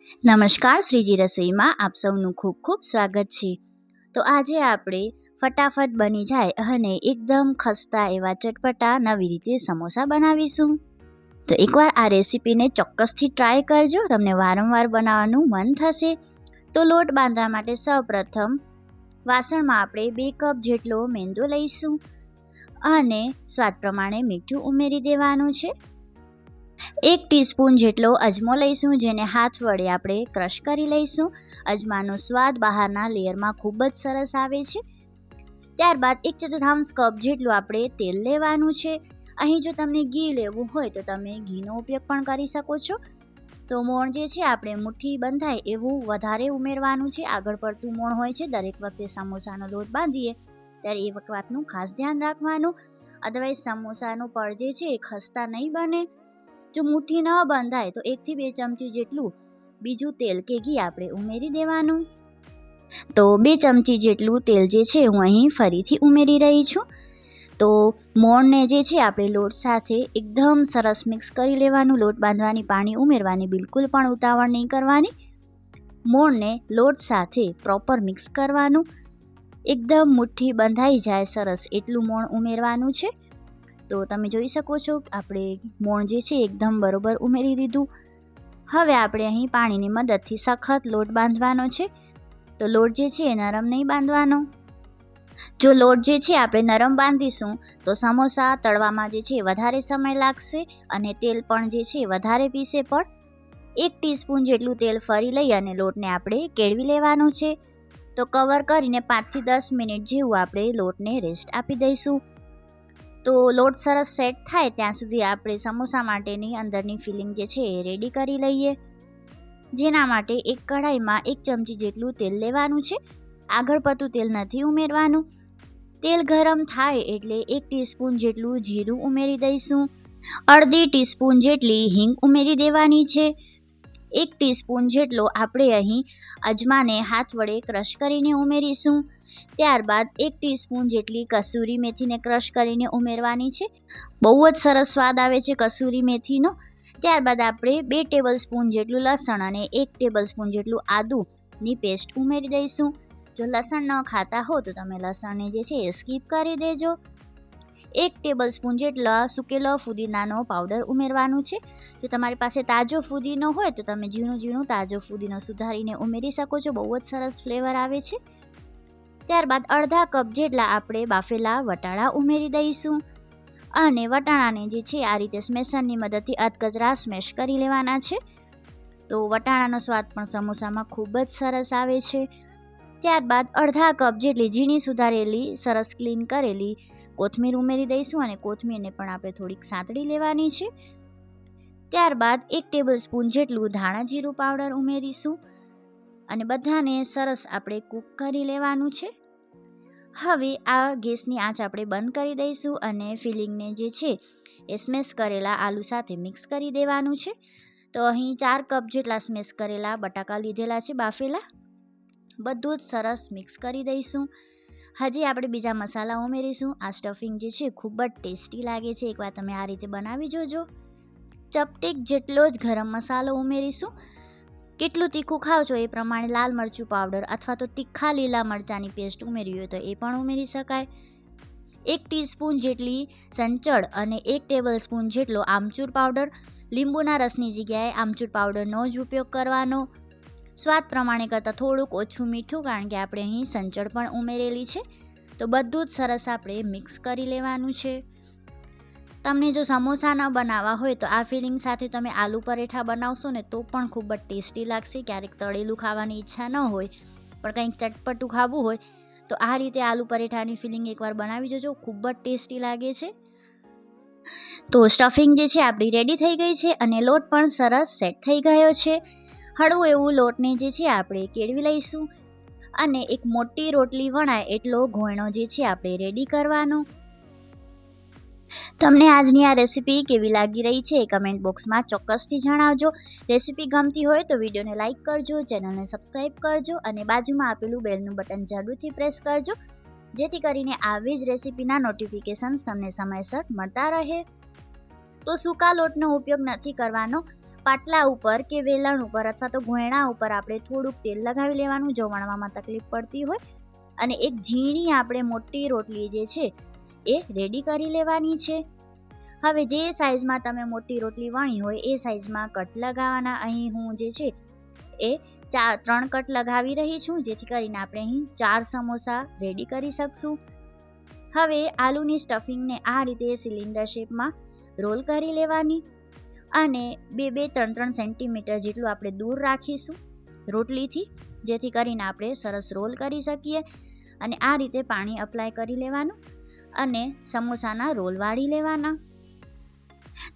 નમસ્કાર શ્રીજી રસોઈમાં આપ સૌનું ખૂબ ખૂબ સ્વાગત છે। તો આજે આપણે ફટાફટ બની જાય અને એકદમ ખસ્તા એવા ચટપટા નવી રીતે સમોસા બનાવીશું। તો એકવાર આ રેસીપીને ચોક્કસથી ટ્રાય કરજો, તમને વારંવાર બનાવવાનું મન થશે। તો લોટ બાંધવા માટે સૌપ્રથમ વાસણમાં આપણે 2 કપ જેટલો મેંદો લઈશું અને સ્વાદ પ્રમાણે મીઠું ઉમેરી દેવાનું છે। 1 ટીસ્પૂન જેટલો અજમો લઈશું, જેને હાથ વડે આપણે ક્રશ કરી લઈશું। અજમાનો સ્વાદ બહારના લેયરમાં ખૂબ જ સરસ આવે છે। ત્યારબાદ 1/4 કપ જેટલું આપણે તેલ લેવાનું છે। અહીં જો તમને ઘી લેવું હોય તો તમે ઘીનો ઉપયોગ પણ કરી શકો છો। તો મોણ જે છે આપણે મુઠ્ઠી બંધાય એવું વધારે ઉમેરવાનું છે। આગળ પડતું મોણ હોય છે, દરેક વખતે સમોસાનો લોટ બાંધીએ ત્યારે એ વાતનું ખાસ ધ્યાન રાખવાનું, અદરવાઇઝ સમોસાનો પડ જે છે એ ખસ્તા નહીં બને। જો મુઠ્ઠી ન બંધાય તો 1 થી 2 ચમચી જેટલું બીજું તેલ કે ઘી આપણે ઉમેરી દેવાનું। તો 2 ચમચી જેટલું તેલ જે છે હું અહીં ફરીથી ઉમેરી રહી છું। તો મોણને જે છે આપણે લોટ સાથે એકદમ સરસ મિક્સ કરી લેવાનું। લોટ બાંધવાની પાણી ઉમેરવાની બિલકુલ પણ ઉતાવળ નહીં કરવાની। મોણને લોટ સાથે પ્રોપર મિક્સ કરવાનું, એકદમ મુઠ્ઠી બંધાઈ જાય સરસ એટલું મોણ ઉમેરવાનું છે। તો તમે જોઈ શકો છો આપણે મોણ જે છે એકદમ બરોબર ઉમેરી દીધું। હવે આપણે અહીં પાણીની મદદથી સખત લોટ બાંધવાનો છે। તો લોટ જે છે એ નરમ નહીં બાંધવાનો। જો લોટ જે છે આપણે નરમ બાંધીશું તો સમોસા તળવામાં જે છે વધારે સમય લાગશે અને તેલ પણ જે છે વધારે પીશે। પણ 1 ટીસ્પૂન જેટલું તેલ ફરી લઈ અને લોટને આપણે કેળવી લેવાનું છે। તો કવર કરીને 5 થી 10 મિનિટ જેવું આપણે લોટને રેસ્ટ આપી દઈશું। તો લોટ સરસ સેટ થાય ત્યાં સુધી આપણે સમોસા માટેની અંદરની ફિલિંગ જે છે એ રેડી કરી લઈએ। જેના માટે એક કઢાઈમાં 1 ચમચી જેટલું તેલ લેવાનું છે। આગળ પડતું તેલ નથી ઉમેરવાનું। તેલ ગરમ થાય એટલે 1 ટીસ્પૂન જેટલું જીરું ઉમેરી દઈશું। અડધી ટીસ્પૂન જેટલી હિંગ ઉમેરી દેવાની છે। 1 ટીસ્પૂન જેટલો આપણે અહીં અજમાને હાથ વડે ક્રશ કરીને ઉમેરીશું। ત્યારબાદ 1 ટીસ્પૂન જેટલી કસૂરી મેથીને ક્રશ કરીને ઉમેરવાની છે। બહુ જ સરસ સ્વાદ આવે છે કસૂરી મેથીનો। ત્યારબાદ આપણે 2 ટેબલસ્પૂન જેટલું લસણ અને 1 ટેબલસ્પૂન જેટલું આદુની પેસ્ટ ઉમેરી દઈશું। જો લસણ ન ખાતા હો તો તમે લસણને જે છે એ સ્કીપ કરી દેજો। 1 ટેબલસ્પૂન જેટલા સૂકેલો ફુદીનાનો પાવડર ઉમેરવાનું છે। જો તમારી પાસે તાજો ફુદીનો હોય તો તમે ઝીણું તાજો ફુદીનો સુધારીને ઉમેરી શકો છો, બહુ જ સરસ ફ્લેવર આવે છે। ત્યારબાદ અડધા કપ જેટલા આપણે બાફેલા વટાણા ઉમેરી દઈશું અને વટાણાને જે છે આ રીતે સ્મેશરની મદદથી અધકચરા સ્મેશ કરી લેવાના છે। તો વટાણાનો સ્વાદ પણ સમોસામાં ખૂબ જ સરસ આવે છે। ત્યારબાદ અડધા કપ જેટલી ઝીણી સુધારેલી સરસ ક્લીન કરેલી કોથમીર ઉમેરી દઈશું અને કોથમીરને પણ આપણે થોડીક સાંતળી લેવાની છે। ત્યારબાદ 1 ટેબલસ્પૂન જેટલું ધાણા જીરું પાવડર ઉમેરીશું અને બધાને સરસ આપણે કૂક કરી લેવાનું છે। હવે આ ગેસની આંચ આપણે બંધ કરી દઈશું અને ફિલિંગને જે છે એ સ્મેશ કરેલા આલુ સાથે મિક્સ કરી દેવાનું છે। તો અહીં 4 કપ જેટલા સ્મેશ કરેલા બટાકા લીધેલા છે બાફેલા, બધું જ સરસ મિક્સ કરી દઈશું। હજી આપણે બીજા મસાલા ઉમેરીશું। આ સ્ટફિંગ જે છે ખૂબ જ ટેસ્ટી લાગે છે, એકવાર તમે આ રીતે બનાવી જોજો। ચપટીક જેટલો જ ગરમ મસાલો ઉમેરીશું। કેટલું તીખું ખાવ છો એ પ્રમાણે લાલ મરચું પાવડર અથવા તો તીખા લીલા મરચાંની પેસ્ટ ઉમેરવી હોય તો એ પણ ઉમેરી શકાય। 1 ટીસ્પૂન જેટલી સંચળ અને 1 ટેબલસ્પૂન જેટલો આમચૂર પાવડર। લીંબુના રસની જગ્યાએ આમચૂર પાવડરનો જ ઉપયોગ કરવાનો। સ્વાદ પ્રમાણે કરતાં થોડુંક ઓછું મીઠું, કારણ કે આપણે અહીં સંચળ પણ ઉમેરેલી છે। તો બધું જ સરસ આપણે મિક્સ કરી લેવાનું છે। તમને જો સમોસા ન બનાવવા હોય તો આ ફિલિંગ સાથે તમે આલુ પરેઠા બનાવશો ને તો પણ ખૂબ જ ટેસ્ટી લાગશે। ક્યારેક તળેલું ખાવાની ઈચ્છા ન હોય પણ કંઈક ચટપટું ખાવું હોય તો આ રીતે આલુ પરેઠાની ફિલિંગ એકવાર બનાવી જોજો, ખૂબ જ ટેસ્ટી લાગે છે। તો સ્ટફિંગ જે છે આપણી રેડી થઈ ગઈ છે અને લોટ પણ સરસ સેટ થઈ ગયો છે। હળવું એવું લોટને જે છે આપણે કેળવી લઈશું અને એક મોટી રોટલી વણાય એટલો ઘોયણો જે છે આપણે રેડી કરવાનો। તમને આજની આ રેસીપી કેવી લાગી રહી છે એ કમેન્ટ બોક્સમાં ચોક્કસથી જણાવજો। રેસીપી ગમતી હોય તો વિડીયોને લાઇક કરજો, ચેનલને સબસ્ક્રાઈબ કરજો અને બાજુમાં આપેલું બેલનું બટન જરૂરથી પ્રેસ કરજો, જેથી કરીને આવી જ રેસીપીના નોટિફિકેશન્સ તમને સમયસર મળતા રહે। તો સૂકા લોટનો ઉપયોગ નથી કરવાનો, પાટલા ઉપર કે વેલણ ઉપર અથવા તો ઘોયણા ઉપર આપણે થોડુંક તેલ લગાવી લેવાનું જો વણવામાં તકલીફ પડતી હોય, અને એક ઝીણી આપણે મોટી રોટલી જે છે એ રેડી કરી લેવાની છે. હવે જે સાઇઝમાં તમે મોટી રોટલી વણી હોય એ સાઇઝમાં કટ લગાવવાના. અહીં હું જે છે એ 3 કટ લગાવી રહી છું, જેથી કરીને આપણે અહીં 4 સમોસા રેડી કરી શકશું. હવે આલુની સ્ટફિંગને આ રીતે સિલિન્ડર શેપમાં રોલ કરી લેવાની અને 2-3 સેન્ટીમીટર જેટલું આપણે દૂર રાખીશું રોટલીથી, જેથી કરીને આપણે સરસ રોલ કરી શકીએ. અને આ રીતે પાણી અપ્લાય કરી લેવાનું અને સમોસાના રોલ વાળી લેવાના.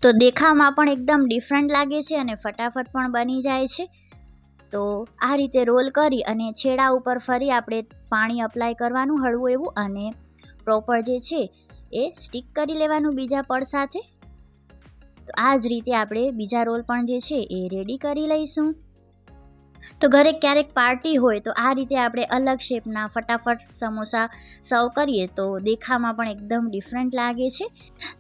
તો દેખાવમાં પણ એકદમ ડિફરન્ટ લાગે છે અને ફટાફટ પણ બની જાય છે. તો આ રીતે રોલ કરી અને છેડા ઉપર ફરી આપણે પાણી અપ્લાય કરવાનું હળવું એવું, અને પ્રોપર જે છે એ સ્ટીક કરી લેવાનું બીજા પડ સાથે. તો આ જ રીતે આપણે બીજા રોલ પણ જે છે એ રેડી કરી લઈશું. તો ઘરે ક્યારેક પાર્ટી હોય તો આ રીતે આપણે અલગ શેપના ફટાફટ સમોસા સર્વ કરીએ તો દેખાવમાં પણ એકદમ ડિફરન્ટ લાગે છે.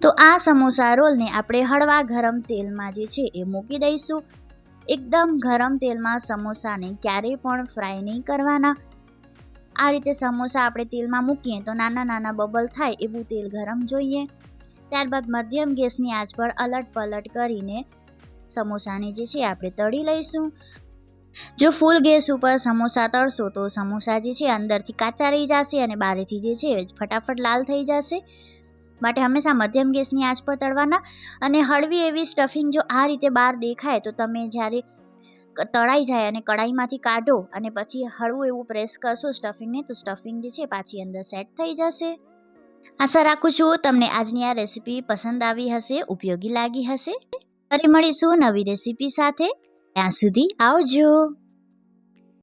તો આ સમોસા રોલને આપણે હળવા ગરમ તેલમાં જે છે એ મૂકી દઈશું. એકદમ ગરમ તેલમાં સમોસાને ક્યારેય પણ ફ્રાય નહીં કરવાના. આ રીતે સમોસા આપણે તેલમાં મૂકીએ તો નાના નાના બબલ થાય એવું તેલ ગરમ જોઈએ. ત્યારબાદ મધ્યમ ગેસની આંચ પર અલટ પલટ કરીને સમોસાને જે છે આપણે તળી લઈશું. જો ફૂલ ગેસ ઉપર સમોસા તળશો તો સમોસા જે છે અંદરથી કાચા રહી જશે અને બહારથી જે છે ફટાફટ લાલ થઈ જશે. માટે હંમેશા મધ્યમ ગેસની આંચ પર તળવાના. અને હળવી એવી સ્ટફિંગ જો આ રીતે બહાર દેખાય તો તમે જ્યારે તળાઈ જાય અને કડાઈમાંથી કાઢો અને પછી હળવું એવું પ્રેસ કરશો સ્ટફિંગને, તો સ્ટફિંગ જે છે પાછી અંદર સેટ થઈ જશે. આશા રાખું છું તમને આજની આ રેસીપી પસંદ આવી હશે, ઉપયોગી લાગી હશે. ફરી મળીશું નવી રેસીપી સાથે. ત્યાં સુધી આવજો.